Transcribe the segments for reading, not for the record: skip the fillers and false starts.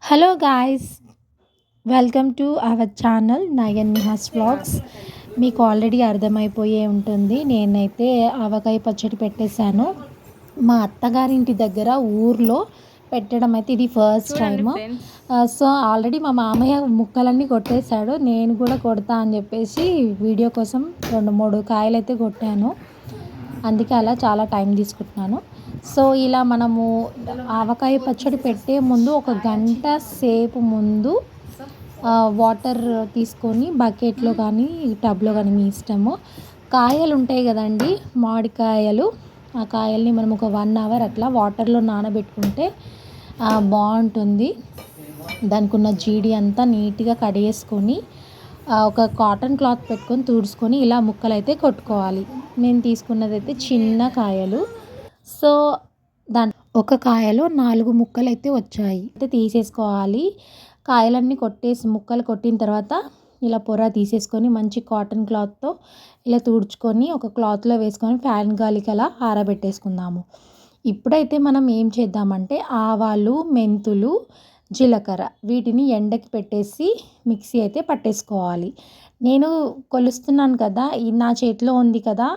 Hello guys, welcome to our channel Nayan Nihas vlogs. మీకు already అర్థమైపోయే ఉంటుంది. నేనైతే ఆవకాయ పచ్చడి పెట్టేశాను. మా అత్తగారింటి దగ్గర ఊర్లో పెట్టడం అయితే ఇది ఫస్ట్ టైం. సో ఆల్రెడీ మా మామయ్య ముక్కలన్నీ కొట్టేశాడు. నేను కూడా కొడతా అని చెప్పేసి వీడియో కోసం 2-3 కాయలు అయితే కొట్టాను. అందుకే అలా చాలా టైం తీసుకుంటున్నాను. సో ఇలా మనము ఆవకాయ పచ్చడి పెట్టే ముందు ఒక గంట సేపు ముందు వాటర్ తీసుకొని బకెట్లో కానీ టబ్లో కానీ మీ ఇష్టము, కాయలు ఉంటాయి కదండి, మామిడికాయలు, ఆ కాయల్ని మనం ఒక 1 అవర్ అట్లా వాటర్లో నానబెట్టుకుంటే బాగుంటుంది. దానికి ఉన్న జీడి అంతా నీట్గా కడిగేసుకొని ఒక కాటన్ క్లాత్ పెట్టుకొని తుడుచుకొని ఇలా ముక్కలు అయితే కొట్టుకోవాలి. నేను తీసుకున్నదైతే చిన్న కాయలు. సో ఒక కాయలో 4 ముక్కలు అయితే వచ్చాయి. అయితే తీసేసుకోవాలి. కాయలన్నీ కొట్టేసి ముక్కలు కొట్టిన తర్వాత ఇలా పొర తీసేసుకొని మంచి కాటన్ క్లాత్తో ఇలా తుడుచుకొని ఒక క్లాత్లో వేసుకొని ఫ్యాన్ గాలికి అలా ఆరబెట్టేసుకుందాము. ఇప్పుడైతే మనం ఏం చేద్దామంటే ఆవాలు, మెంతులు, జీలకర్ర వీటిని ఎండకి పెట్టేసి మిక్సీ అయితే పట్టేసుకోవాలి. నేను కొలుస్తున్నాను కదా, నా చేతిలో ఉంది కదా,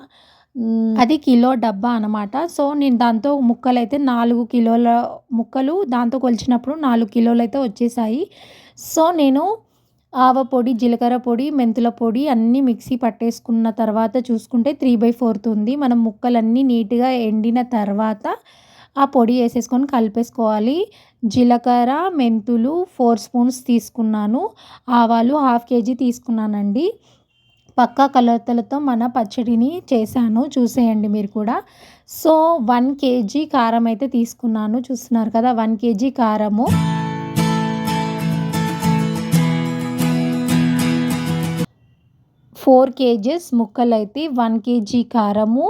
అది కిలో డబ్బా అనమాట. సో నేను దాంతో ముక్కలైతే 4 కిలోల ముక్కలు దాంతో కొలిచినప్పుడు 4 కిలోలు అయితే వచ్చేసాయి. సో నేను ఆవ పొడి, జీలకర్ర పొడి, మెంతుల పొడి అన్నీ మిక్సీ పట్టేసుకున్న తర్వాత చూసుకుంటే 3/4 ఉంది. మనం ముక్కలన్నీ నీట్గా ఎండిన తర్వాత ఆ పొడి వేసేసుకొని కలిపేసుకోవాలి. జీలకర్ర, మెంతులు 4 స్పూన్స్ తీసుకున్నాను. ఆవాలు 1/2 కేజీ తీసుకున్నానండి. పక్కా కొలతలతో మన పచ్చడిని చేశాను, చూసేయండి మీరు కూడా. సో 1 కేజీ కారం అయితే తీసుకున్నాను, చూస్తున్నారు కదా, 1 కేజీ కారము, 4 కేజెస్ ముక్కలైతే 1 కేజీ కారము,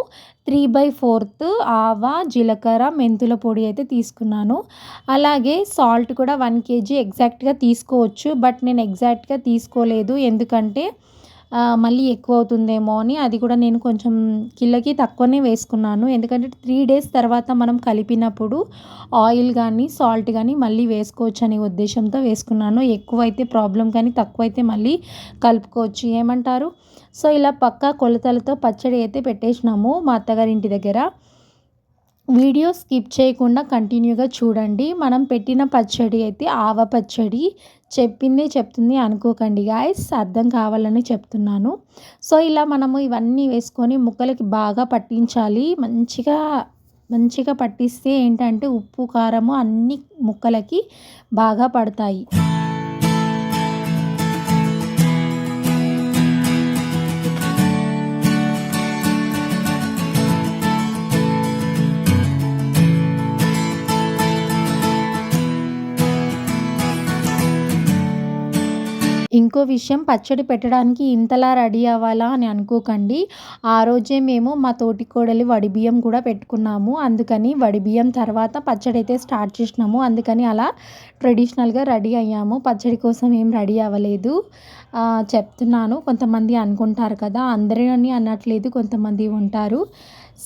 3/4 ఆవ, జీలకర్ర, మెంతుల పొడి అయితే తీసుకున్నాను. అలాగే సాల్ట్ కూడా 1 కేజీ ఎగ్జాక్ట్గా తీసుకోవచ్చు, బట్ నేను ఎగ్జాక్ట్గా తీసుకోలేదు. ఎందుకంటే మళ్ళీ ఎక్కువ అవుతుందేమో అని అది కూడా నేను కొంచెం కిలోకి తక్కువనే వేసుకున్నాను. ఎందుకంటే 3 డేస్ తర్వాత మనం కలిపినప్పుడు ఆయిల్ కానీ సాల్ట్ కానీ మళ్ళీ వేసుకోవచ్చు అనే ఉద్దేశంతో వేసుకున్నాను. ఎక్కువైతే ప్రాబ్లం, కానీ తక్కువైతే మళ్ళీ కలుపుకోవచ్చు, ఏమంటారు? సో ఇలా పక్కా కొలతలతో పచ్చడి అయితే పెట్టేసినాము మా అత్తగారింటి దగ్గర. వీడియో స్కిప్ చేయకుండా కంటిన్యూగా చూడండి. మనం పెట్టిన పచ్చడి అయితే ఆవ పచ్చడి, చెప్పిందే చెప్తుంది అనుకోకండి గాయస్, అర్థం కావాలని చెప్తున్నాను. సో ఇలా మనము ఇవన్నీ వేసుకొని ముక్కలకి బాగా పట్టించాలి. మంచిగా పట్టిస్తే ఏంటంటే ఉప్పు, కారము అన్ని ముక్కలకి బాగా పడతాయి. ఇంకో విషయం, పచ్చడి పెట్టడానికి ఇంతలా రెడీ అవ్వాలా అని అనుకోకండి. ఆ రోజే మేము మా తోటికోడలి వడిబియ్యం కూడా పెట్టుకున్నాము. అందుకని వడిబియ్యం తర్వాత పచ్చడి అయితే స్టార్ట్ చేసినాము. అందుకని అలా ట్రెడిషనల్గా రెడీ అయ్యాము. పచ్చడి కోసం ఏం రెడీ అవ్వలేదు. చెప్తున్నాను, కొంతమంది అనుకుంటారు కదా, అందరిని అనట్లేదు, కొంతమంది ఉంటారు.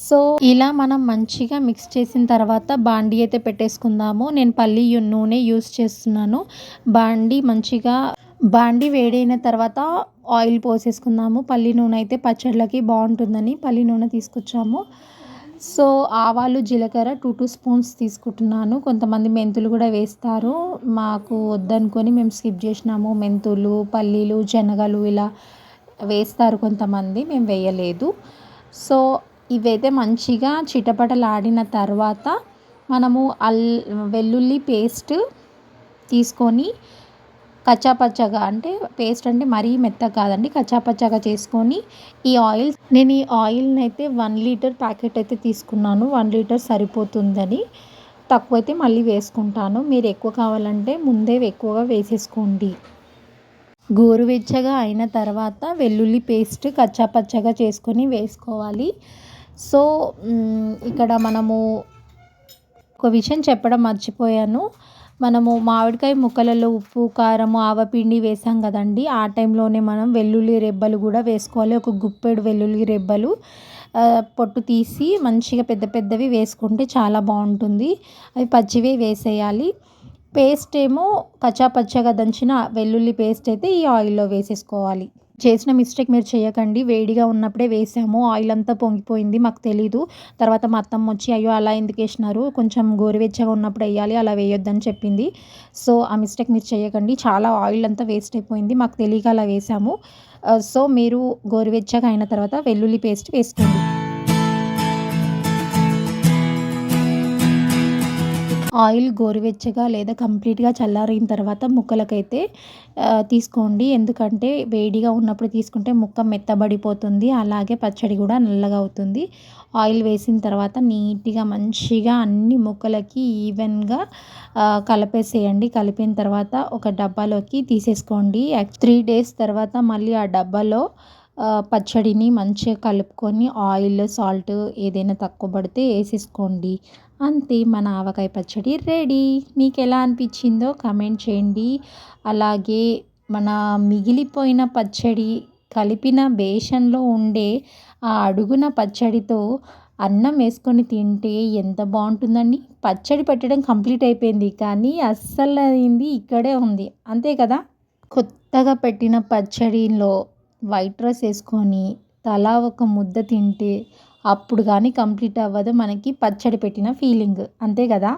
సో ఇలా మనం మంచిగా మిక్స్ చేసిన తర్వాత బాండీ అయితే పెట్టేసుకుందాము. నేను పల్లి నూనె యూస్ చేస్తున్నాను. బాండీ వేడైన తర్వాత ఆయిల్ పోసేసుకుందాము. పల్లి నూనె అయితే పచ్చళ్ళకి బాగుంటుందని పల్లి నూనె తీసుకొచ్చాము. సో ఆవాలు, జీలకర్ర 2 స్పూన్స్ తీసుకుంటున్నాను. కొంతమంది మెంతులు కూడా వేస్తారు, మాకు వద్దనుకొని మేము స్కిప్ చేసినాము. మెంతులు, పల్లీలు, శనగలు ఇలా వేస్తారు కొంతమంది, మేము వేయలేదు. సో ఇవైతే మంచిగా చిటపటలాడిన తర్వాత మనము వెల్లుల్లి పేస్ట్ తీసుకొని కచ్చాపచ్చగా, అంటే పేస్ట్ అంటే మరీ మెత్తగా కాదండి, కచ్చాపచ్చగా చేసుకొని నేను ఈ ఆయిల్ని అయితే 1 లీటర్ ప్యాకెట్ అయితే తీసుకున్నాను. 1 లీటర్ సరిపోతుందని, తక్కువైతే మళ్ళీ వేసుకుంటాను. మీరు ఎక్కువ కావాలంటే ముందే ఎక్కువగా వేసేసుకోండి. గోరువెచ్చగా అయిన తర్వాత వెల్లుల్లి పేస్ట్ కచ్చాపచ్చగా చేసుకొని వేసుకోవాలి. సో ఇక్కడ మనము ఒక విషయం చెప్పడం మర్చిపోయాను. మనము మామిడికాయ ముక్కలలో ఉప్పు, కారము, ఆవపిండి వేసాం కదండి, ఆ టైంలోనే మనం వెల్లుల్లి రెబ్బలు కూడా వేసుకోవాలి. ఒక గుప్పెడు వెల్లుల్లి రెబ్బలు పొట్టు తీసి మంచిగా పెద్ద పెద్దవి వేసుకుంటే చాలా బాగుంటుంది. అవి పచ్చివే వేసేయాలి. పేస్ట్ ఏమో కచ్చాపచ్చాగా దంచిన వెల్లుల్లి పేస్ట్ అయితే ఈ ఆయిల్‌లో వేసేసుకోవాలి. చేసిన మిస్టేక్ మీరు చేయకండి. వేడిగా ఉన్నప్పుడే వేసాము. ఆయిల్ అంతా పొంగిపోయింది. మాకు తెలీదు. తర్వాత మా అత్తమ్మొచ్చి "అయ్యో! అలా ఎందుకేసినారు? కొంచెం గోరువెచ్చగా ఉన్నప్పుడు ఎయ్యాలి. అలా వేయొద్దని" చెప్పింది. సో, ఆ మిస్టేక్ మీరు చేయకండి. చాలా ఆయిల్ అంతా వేస్ట్ అయిపోయింది. మాకు తెలియక అలా వేసాము. సో, మీరు గోరువెచ్చగా అయిన తర్వాత వెల్లుల్లి పేస్ట్ వేసుకోండి. ఆయిల్ గోరువెచ్చగా లేదా కంప్లీట్‌గా చల్లారిన తర్వాత ముక్కలకైతే తీసుకోండి. ఎందుకంటే వేడిగా ఉన్నప్పుడు తీసుకుంటే ముక్క మెత్తబడిపోతుంది. అలాగే పచ్చడి కూడా నల్లగా అవుతుంది. ఆయిల్ వేసిన తర్వాత నీట్‌గా మంచిగా అన్ని ముక్కలకి ఈవెన్‌గా కలిపేసేయండి. కలిపిన తర్వాత ఒక డబ్బాలోకి తీసేసుకోండి. 3 డేస్ తర్వాత మళ్ళీ ఆ డబ్బాలో పచ్చడిని మంచిగా కలుపుకొని ఆయిల్, సాల్ట్ ఏదైనా తక్కువ పడితే ఏసేసుకోండి. అంతే, మన ఆవకాయ పచ్చడి రెడీ. మీకెలా అనిపించిందో కామెంట్ చేయండి. అలాగే మన మిగిలిపోయిన పచ్చడి కలిపిన బేషన్‌లో ఉండే ఆ అడుగున పచ్చడితో అన్నం వేసుకొని తింటే ఎంత బావుంటుందండి. పచ్చడి పెట్టడం కంప్లీట్ అయిపోయింది. కానీ అస్సలైంది ఇక్కడే ఉంది. అంతే కదా! కొత్తగా పెట్టిన పచ్చడిలో వైట్ రైస్ ఏసుకొని తలా ఒక ముద్ద తింటే అప్పుడు గానీ కంప్లీట్ అవ్వదు మనకి పచ్చడి పెట్టిన ఫీలింగ్. అంతే గదా!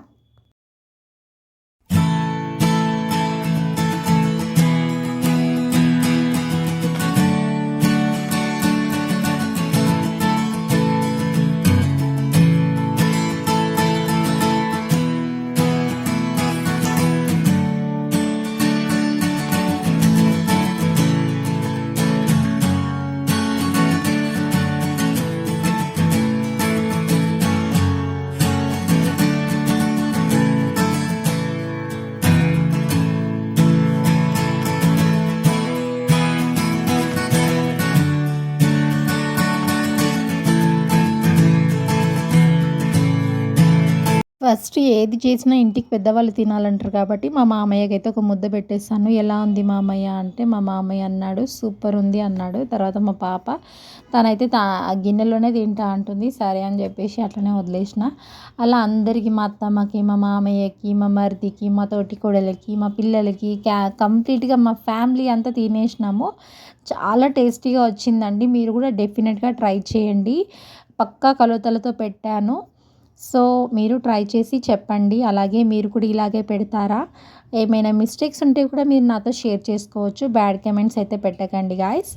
ఫస్ట్ ఏది చేసినా ఇంటికి పెద్దవాళ్ళు తినాలంటారు కాబట్టి మా మామయ్యకైతే ఒక ముద్ద పెట్టేసాను. ఎలా ఉంది మామయ్య అంటే మా మామయ్య అన్నాడు సూపర్ ఉంది అన్నాడు. తర్వాత మా పాప తనైతే గిన్నెలోనే తింటా అంటుంది. సరే అని చెప్పేసి అట్లనే వదిలేసిన. అలా అందరికీ మా అత్తమ్మకి, మా మామయ్యకి, మా మరిదికి, మా తోటి కోడలికి, మా పిల్లలకి కంప్లీట్‌గా మా ఫ్యామిలీ అంతా తినేసినాము. చాలా టేస్టీగా వచ్చిందండి. మీరు కూడా డెఫినెట్‌గా ట్రై చేయండి. పక్కా కొలతలతో పెట్టాను. సో, మీరు ట్రై చేసి చెప్పండి. అలాగే మీరు కూడా ఇలాగే పెడతారా? ఏమైనా మిస్టేక్స్ ఉంటే కూడా మీరు నాతో షేర్ చేసుకోవచ్చు. బ్యాడ్ కామెంట్స్ అయితే పెట్టకండి గాయ్స్.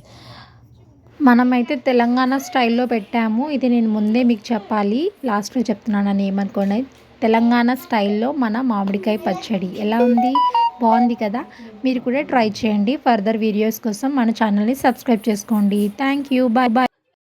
మనమైతే తెలంగాణ స్టైల్‌లో పెట్టాము. ఇది నేను ముందే మీకు చెప్పాలి. లాస్ట్‌లో చెప్తున్నానని ఏమనుకోండి. తెలంగాణ స్టైల్‌లో మన మామిడికాయ పచ్చడి ఎలా ఉంది? బావుంది కదా! మీరు కూడా ట్రై చేయండి. ఫర్దర్ వీడియోస్ కోసం మన ఛానల్‌ని సబ్స్క్రైబ్ చేసుకోండి. Thank you. Bye bye.